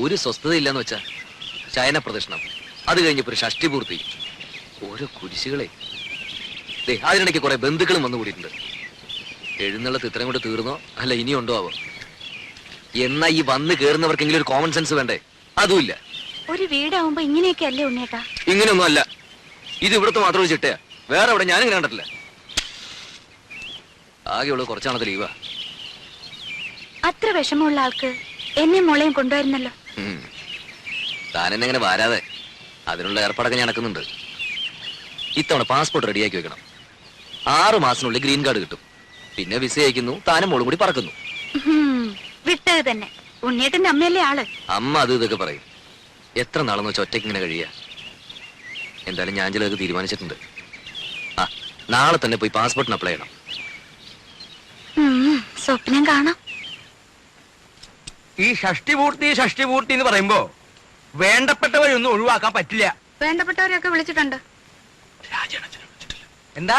ഒരു സ്വസ്ഥത ഇല്ലെന്ന് വെച്ചാ ശയന പ്രദക്ഷിണം, അത് കഴിഞ്ഞപ്പോ ഒരു ഷഷ്ടി പൂർത്തി, ഓരോ കുരിശുകളെ. അതിനിടയ്ക്ക് കുറെ ബന്ധുക്കളും വന്നു കൂടിയിട്ടുണ്ട്. എഴുന്നള്ളത്ത് ഇത്രയും കൊണ്ട് തീർന്നോ അല്ല ഇനിയുണ്ടോ ആവോ? എന്നാ ഈ വന്ന് കേറുന്നവർക്കെങ്കിലും ഒരു കോമൺ സെൻസ് വേണ്ടേ? അതുമില്ല. ഒരു വീടാവുമ്പോ ഇങ്ങനെയൊക്കെ അല്ലേ ഉണ്ണേട്ടാ? ഇങ്ങനെയൊന്നും അല്ല. ഇത് ഇവിടുത്തെ മാത്രം ഒരു ചിട്ടയാ, വേറെ എവിടെ ഞാനിങ്ങനെ കണ്ടിട്ടില്ല. ആകെയുള്ളത് കുറച്ചാണത് ലീവാ. അത്ര വിഷമമുള്ള ആൾക്ക് എന്നെ മോളെയും കൊണ്ടുവരുന്നല്ലോ. താനെന്നെങ്ങനെ വരാതെ? അതിനുള്ള ഏർപ്പാടൊക്കെ ഞാൻ നടക്കുന്നുണ്ട്. ഇത്തവണ പാസ്പോർട്ട് റെഡിയാക്കി വെക്കണം. 6 മാസത്തിനുള്ളിൽ ഗ്രീൻ കാർഡ് കിട്ടും. പിന്നെ വിസ അയക്കുന്നു, താനും മോളും കൂടി പറക്കുന്നു. വിട്ടത് തന്നെ. ഉണ്ണിയേട്ടന്റെ അമ്മയല്ലേ ആള്. അമ്മ അത് ഇതൊക്കെ പറയും. എത്ര നാളെന്ന് വെച്ചാൽ ഒറ്റയ്ക്ക് ഇങ്ങനെ കഴിയാ? എന്തായാലും ഞാൻ ചിലതൊക്കെ തീരുമാനിച്ചിട്ടുണ്ട്. നാളെ തന്നെ പോയി പാസ്പോർട്ടിന് അപ്ലൈ ചെയ്യണം. സ്വപ്നം കാണാം. ഈ ഷഷ്ടി പൂർത്തി എന്ന് പറയുമ്പോ വേണ്ടപ്പെട്ടവരൊന്നും ഒഴിവാക്കാൻ പറ്റില്ല. വേണ്ടപ്പെട്ടവരെയൊക്കെ വിളിച്ചിട്ടുണ്ട്. എന്താ?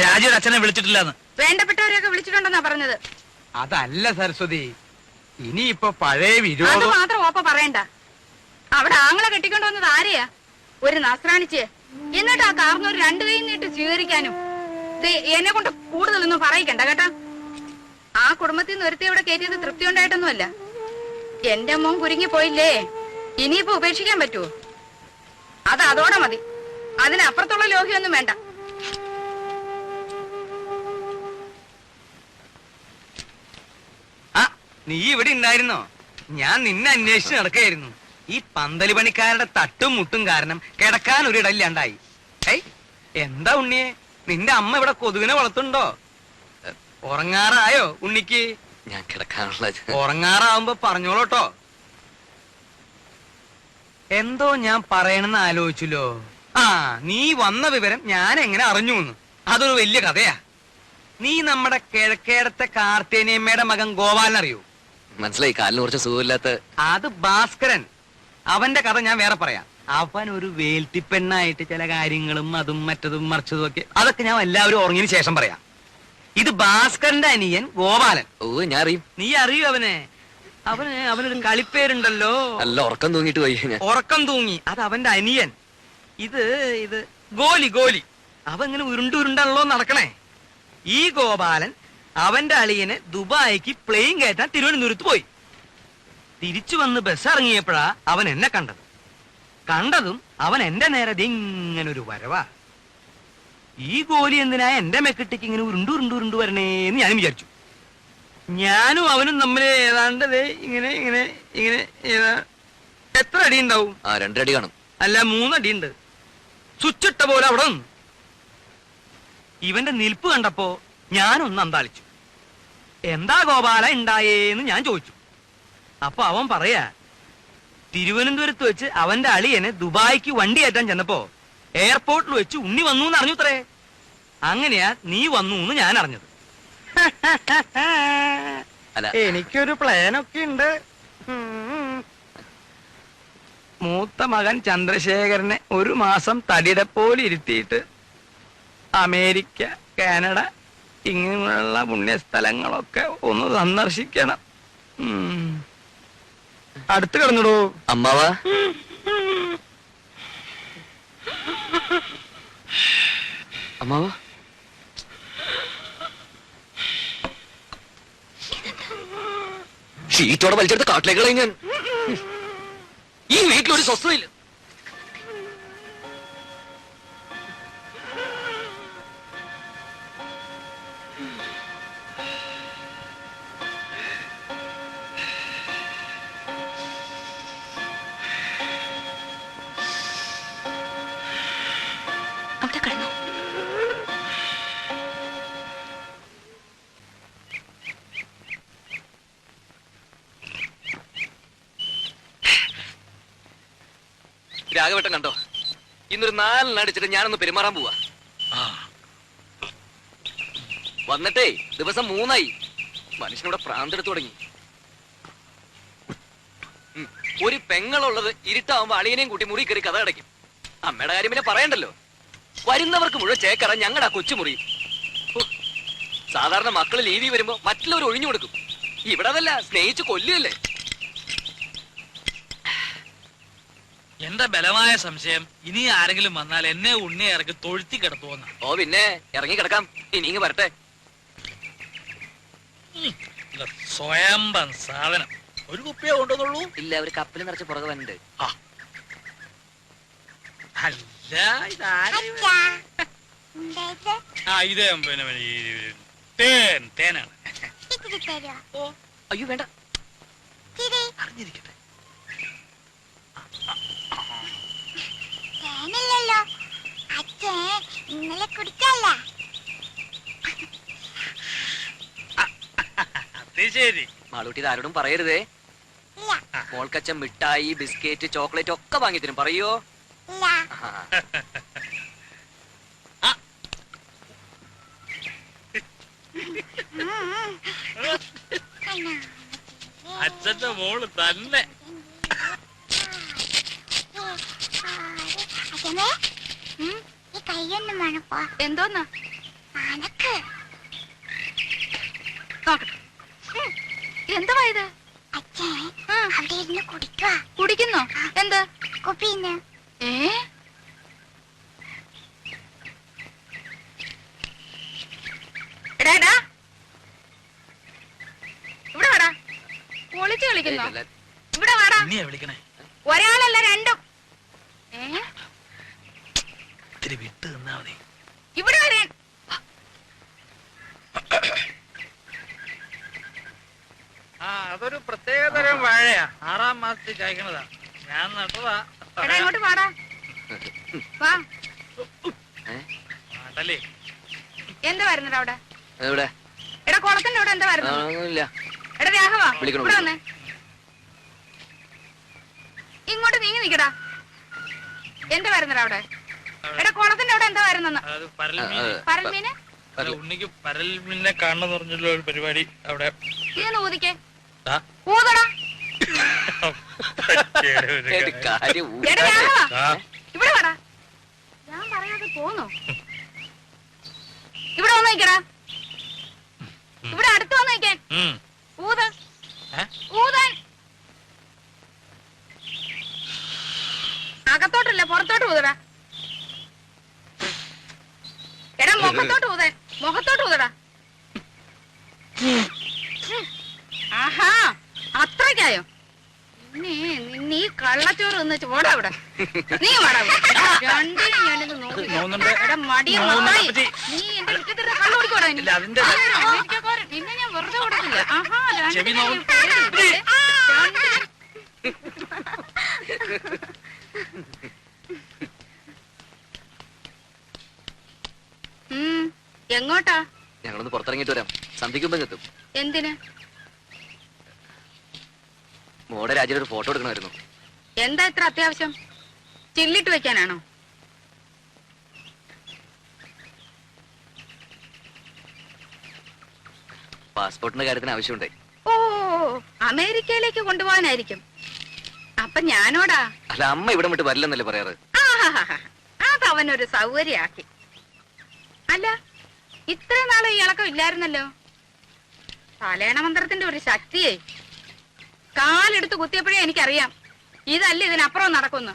രാജയുടെ അച്ഛനെ വിളിച്ചിട്ടില്ലെന്ന്. വേണ്ടപ്പെട്ടവരെയൊക്കെ വിളിച്ചിട്ടുണ്ടെന്നാ പറഞ്ഞത്. അതല്ല സരസ്വതി, ഇനിയിപ്പൊ പഴയ അത് വിരോധം മാത്രം ഓപ്പ പറയണ്ട. അവിടെ ആങ്ങളെ കെട്ടിക്കൊണ്ട് വന്നത് ആരെയാ? ഒരു നസ്രാണിച്ച്. എന്നിട്ട് ആ കാർന്നൂർ 2 കൈ നീട്ട് സ്വീകരിക്കാനും. എന്നെ കൊണ്ട് കൂടുതലൊന്നും പറയിക്കണ്ട കേട്ടാ. ആ കുടുംബത്തിൽ നിന്ന് ഒരുത്തി ഇവിടെ കയറ്റിയത് തൃപ്തി ഉണ്ടായിട്ടൊന്നുമല്ല. എന്റെ മോൻ കുരുങ്ങി പോയില്ലേ, ഇനിയിപ്പോ ഉപേക്ഷിക്കാൻ പറ്റുമോ? അത് അതോടെ മതി. അതിനപ്പുറത്തുള്ള ലോഹ്യൊന്നും വേണ്ട. നീ ഇവിടെ ഉണ്ടായിരുന്നോ? ഞാൻ നിന്നെ അന്വേഷിച്ച് നടക്കായിരുന്നു. ഈ പന്തല് പണിക്കാരുടെ തട്ടും മുട്ടും കാരണം കിടക്കാൻ ഒരിടയില്ലാണ്ടായി. എന്താ ഉണ്ണിയെ, നിന്റെ അമ്മ ഇവിടെ കൊതുകിനെ വളർത്തുണ്ടോ? ഉറങ്ങാറായോ ഉണ്ണിക്ക്? ഞാൻ കിടക്കാനുള്ള ഉറങ്ങാറാവുമ്പോ പറഞ്ഞോളൂട്ടോ. എന്തോ ഞാൻ പറയണെന്ന് ആലോചിച്ചല്ലോ. നീ വന്ന വിവരം ഞാൻ എങ്ങനെ അറിഞ്ഞുന്ന്? അതൊരു വലിയ കഥയാ. നീ നമ്മുടെ കിഴക്കേടത്തെ കാർത്തേനിയമ്മയുടെ മകൻ ഗോപാലൻ അറിയോ? മനസ്സിലായി. കാലിന് കുറച്ച് സുഖമില്ലാത്ത. അത് ഭാസ്കരൻ. അവന്റെ കഥ ഞാൻ വേറെ പറയാം. അവൻ ഒരു വേൽത്തിപ്പെണ്ണായിട്ട് ചില കാര്യങ്ങളും അതും മറ്റതും മറിച്ചതും ഒക്കെ, അതൊക്കെ ഞാൻ എല്ലാവരും ഉറങ്ങിയതിനു ശേഷം പറയാം. ഇത് ഭാസ്കരന്റെ അനിയൻ ഗോപാലൻ. ഞാൻ അറിയും. നീ അറിയൂ അവനെ? അവനൊരു കളിപ്പേരുണ്ടല്ലോ. അല്ല, ഉറക്കം തൂങ്ങിട്ട് പോയി. ഉറക്കം തൂങ്ങി. അത് അവന്റെ അനിയൻ. ഇത് ഗോലി. അവൻ ഇങ്ങനെ ഉരുണ്ടാണല്ലോ നടക്കണേ. ഈ ഗോപാലൻ അവന്റെ അളിയനെ ദുബായിക്ക് പ്ലെയിൻ കയറ്റാൻ തിരുവനന്തപുരത്ത് പോയി. തിരിച്ചു വന്ന് ബസ് ഇറങ്ങിയപ്പോഴാ അവൻ എന്നെ കണ്ടതും അവൻ എന്റെ നേരെ ഇങ്ങനൊരു വരവാ. ഈ ഗോലി എന്തിനാ എന്റെ മെക്കിട്ടേക്ക് ഇങ്ങനെ ഉരുണ്ടു വരണേന്ന് ഞാനും വിചാരിച്ചു. ഞാനും അവനും തമ്മിൽ ഏതാണ്ട് ഇങ്ങനെ ഇങ്ങനെ ഇങ്ങനെ എത്ര അടി ഉണ്ടാവും? 2 അടി കാണും. അല്ല, 3 അടിയുണ്ട്. സ്വിച്ചിട്ട പോലെ അവിടെ നിന്ന്. ഇവന്റെ നിൽപ്പ് കണ്ടപ്പോ ഞാനൊന്ന് അന്താളിച്ചു. എന്താ ഗോപാല ഉണ്ടായേന്ന് ഞാൻ ചോദിച്ചു. അപ്പൊ അവൻ പറയാ, തിരുവനന്തപുരത്ത് വെച്ച് അവന്റെ അളിയനെ ദുബായിക്ക് വണ്ടി കയറ്റാൻ ചെന്നപ്പോ എയർപോർട്ടിൽ വെച്ച് ഉണ്ണി വന്നു എന്ന് അറിഞ്ഞുത്രേ. അങ്ങനെയാ നീ വന്നു എന്ന് ഞാൻ അറിഞ്ഞത്. എനിക്കൊരു പ്ലാനൊക്കെ ഉണ്ട്. മൂത്ത മകൻ ചന്ദ്രശേഖരനെ 1 മാസം തടിയുടെ പോലെ ഇരുത്തിയിട്ട് അമേരിക്ക, കാനഡ ഇങ്ങനെയുള്ള പുണ്യസ്ഥലങ്ങളൊക്കെ ഒന്ന് സന്ദർശിക്കണം. അടുത്ത് കിടന്നിടൂ അമ്മാവാ. അമ്മാവാ, ഷീറ്റോടെ വലിച്ചെടുത്ത് കാട്ടിലേക്ക് കളയും ഞാൻ. ഈ വീട്ടിലൊരു സ്വസ്ഥതയില്ല. അവിടെ കിടന്നു. രാഘവട്ടം കണ്ടോ? ഇന്നൊരു 4 അടിച്ചിട്ട് ഞാനൊന്ന് പെരുമാറാൻ പോവാ. വന്നിട്ടേ ദിവസം 3 മനുഷ്യനിവിടെ പ്രാന്തെടുത്തു തുടങ്ങി. ഒരു പെങ്ങളുള്ളത് ഇരുട്ടാവുമ്പോ അളിയനെയും കൂട്ടി മുറി കയറി കഥ അടയ്ക്കും. അമ്മയുടെ കാര്യം പിന്നെ പറയണ്ടല്ലോ. വരുന്നവർക്ക് മുഴുവൻ ചേക്കറ ഞങ്ങളുടെ ആ കൊച്ചുമുറി. സാധാരണ മക്കള് ലീവി വരുമ്പോ മറ്റുള്ളവർ ഒഴിഞ്ഞു കൊടുക്കും. ഇവിടെ അതല്ല, സ്നേഹിച്ച് കൊല്ലുകയല്ലേ. എന്റെ ബലമായ സംശയം ഇനി ആരെങ്കിലും വന്നാൽ എന്നെ ഉണ്ണിയെ ഇറക്കി തൊഴുത്തി കിടത്തുവന്ന. ഓ പിന്നെ ഇറങ്ങി കിടക്കാം, ഇനി ഇങ്ങ് വരട്ടെ. സ്വയംഭം സാധനം. ഒരു കുപ്പിയെ കൊണ്ടുവന്നുള്ളൂ. ഇല്ല, ഒരു കപ്പിൽ നിറച്ച് പുറകെ വന്നിട്ട്. അല്ല ഇതാരാ ഇതേ പിന്നെ തേനാണ്. അയ്യോ വേണ്ട, അറിഞ്ഞിരിക്കട്ടെ. തേനല്ലോ അച്ഛൻ ഇന്നലെ കുടിച്ചല്ല. അത് ശരി. മാളൂട്ടി ഇത് ആരോടും പറയരുതേ. ഇല്ല മോൾക്കച്ഛൻ മിഠായി, ബിസ്ക്കറ്റ്, ചോക്ലേറ്റ് ഒക്കെ വാങ്ങിത്തരും, പറയോ? ഇല്ല. അച്ഛന്റെ മോള് തന്നെ. അച്ഛനെ ഈ കൈയൊന്നും വേണപ്പോ. എന്തോന്നാ അനക്ക് നോക്കട്ടെ. എന്തുവാ ഇത്? അച്ഛൻ അവിടെ ഇരുന്ന് കുടിക്കുക. കുടിക്കുന്നോ? എന്ത് കുപ്പിന്ന്? ഏ എടാ എടാ, ഇവിടെ വാടാ. ഒളിച്ചു കളിക്കുന്നോ? ഇവിടെ വാടാ. ഉണ്ണിയെ വിളിക്കണേ. ഒരാളല്ല രണ്ടും. ഇത്തിരി വിട്ട് നിന്നാ മതി. ഇവിടെ വരാൻ. അതൊരു പ്രത്യേകതരം വാഴയാ. 6ാം മാസത്തിൽ കായ്ക്കണതാ. ഞാൻ നട്ടതാ. എടാ ഇങ്ങോട്ട് വാടാ. വാ. നാട്ടല്ലേ. എന്താ വരുന്നത് അവിടെ? എവിടെ? എടാ കുളത്തിന്റെ അവിടെ എന്താ വരുന്നത്? ഒന്നുമില്ല. എടാ രാഘവാ, വിളിക്കണോ? ഇവിടെ വന്നേ. ഇങ്ങോട്ട് നീങ്ങി നിക്കടാ. എന്താ വരുന്നത് അവിടെ? എടാ കുളത്തിന്റെ അവിടെ എന്താ വരുന്നെന്ന്? അത് പരൽമീൻ. പരൽമീന്? ഉണ്ണിക്ക് പരൽമീനെ കാണണം പറഞ്ഞുള്ള ഒരു പരിപാടി അവിടെ. ഇതൊന്ന് ഊതിക്കേ. ആ? ഊതടാ. ഒരു കാര്യം എടാ രാഘവാ, ആ. ഇവിടെ വാടാ. ഞാൻ പറയാതെ പോന്നോ? ഇവിടെ വന്ന് നിക്കടാ. ഇവിടെ അടുത്ത് വന്ന് നിക്കാൻ. ഊത്. ഊതാൻ. അകത്തോട്ടല്ല പുറത്തോട്ട് ഊതടാ. എടാ മുഖത്തോട്ട് ഊതാൻ. മുഖത്തോട്ട് ഊതടാ. ആഹാ അത്രയ്ക്കായോ? നിന്നെ ഈ കള്ളച്ചോറ് ഒന്ന് ചോടാ ഇവിടെ. നീ വാടാ. രണ്ടിനും ഞാനിത് നോക്കി. എടാ മടിയ മത്തായി, നീ എന്റെ മുറ്റത്തിരുന്ന് കള്ളു കുടിക്കോടാ. പിന്നെ ഞാൻ വെറുതെ കൊടുക്കില്ല. ആഹാ രണ്ടിനും എങ്ങോട്ടാ? ഞങ്ങളൊന്ന് പുറത്തിറങ്ങിട്ട് വരാം, സന്ധിക്കുമ്പോ എത്തും. എന്തിന്? മോടെ രാജ്യത്ത് ഒരു ഫോട്ടോ എടുക്കണമായിരുന്നു. എന്താ ഇത്ര അത്യാവശ്യം? ചില്ലിട്ട് വെക്കാനാണോ? പാസ്പോർട്ടിന്റെ കാര്യത്തിന് ആവശ്യമുണ്ടേ. ഓ അമേരിക്കയിലേക്ക് കൊണ്ടുപോകാനായിരിക്കും. അപ്പൊ ഞാനോടാ? അല്ല, അമ്മ ഇവിടെ വിട്ട് വരില്ലെന്നല്ലേ പറയാറ്? അത് അവനൊരു സൗകര്യാക്കി. അല്ല ഇത്രയും നാളെ ഈ ഇളക്കം ഇല്ലായിരുന്നല്ലോ. തലേണ മന്ത്രത്തിന്റെ ഒരു ശക്തിയെ കാലെടുത്ത് കുത്തിയപ്പോഴേ എനിക്കറിയാം ഇതല്ല ഇതിനപ്പുറം നടക്കുന്നു.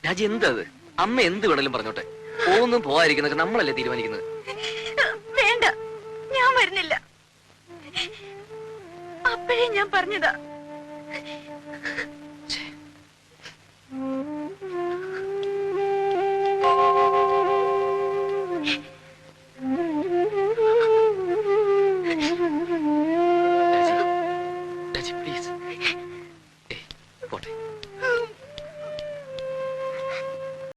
രാജി എന്താ അത്? അമ്മ എന്ത് വേണേലും പറഞ്ഞോട്ടെ. പോകുന്നും പോവാതിരിക്കുന്നൊക്കെ നമ്മളല്ലേ തീരുമാനിക്കുന്നത്. വേണ്ട, ഞാൻ വരുന്നില്ല. അപ്പോഴേ ഞാൻ പറഞ്ഞതാ.